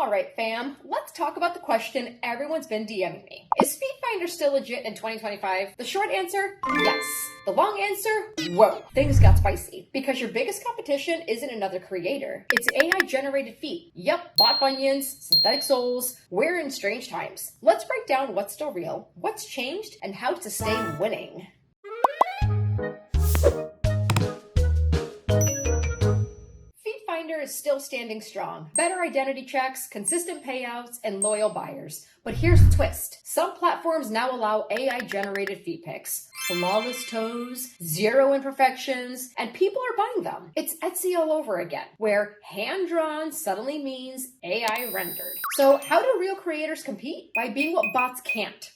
All right, fam, let's talk about the question everyone's been DMing me. Is FeetFinder still legit in 2025? The short answer, yes. The long answer, whoa. Things got spicy because your biggest competition isn't another creator. It's AI-generated feet. Yep, bot bunions, synthetic soles. We're in strange times. Let's break down what's still real, what's changed, and how to stay winning. FeetFinder is still standing strong. Better identity checks, consistent payouts, and loyal buyers. But here's the twist. Some platforms now allow AI-generated feet pics. Flawless toes, zero imperfections, and people are buying them. It's Etsy all over again, where hand-drawn suddenly means AI rendered. So how do real creators compete? By being what bots can't.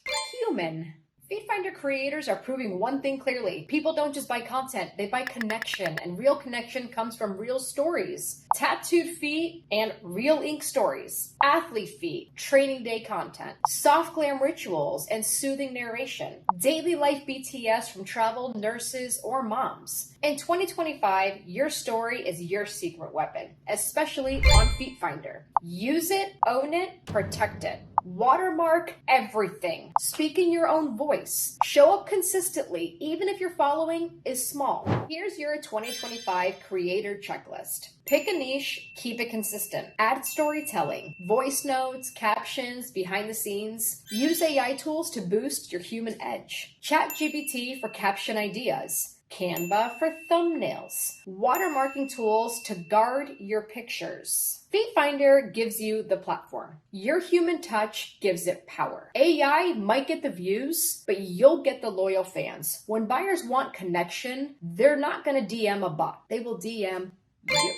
Human. FeetFinder creators are proving one thing clearly. People don't just buy content, they buy connection, and real connection comes from real stories. Tattooed feet and real ink stories. Athlete feet, training day content. Soft glam rituals and soothing narration. Daily life BTS from travel nurses or moms. In 2025, your story is your secret weapon, especially on FeetFinder. Use it, own it, protect it. Watermark everything. Speak in your own voice. Show up consistently, even if your following is small. Here's your 2025 creator checklist. Pick a niche, keep it consistent. Add storytelling, voice notes, captions, behind the scenes. Use AI tools to boost your human edge. ChatGPT for caption ideas. Canva for thumbnails. Watermarking tools to guard your pictures. FeetFinder gives you the platform. Your human touch gives it power. AI might get the views, but you'll get the loyal fans. When buyers want connection, they're not going to DM a bot. They will DM you.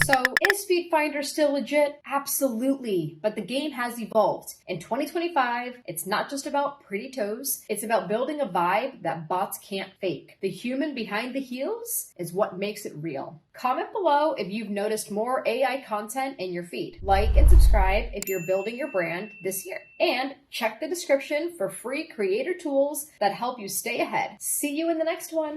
So, is FeetFinder still legit? Absolutely, but the game has evolved. In 2025, it's not just about pretty toes, it's about building a vibe that bots can't fake. The human behind the heels is what makes it real. Comment below if you've noticed more AI content in your feed. Like and subscribe if you're building your brand this year. And check the description for free creator tools that help you stay ahead. See you in the next one.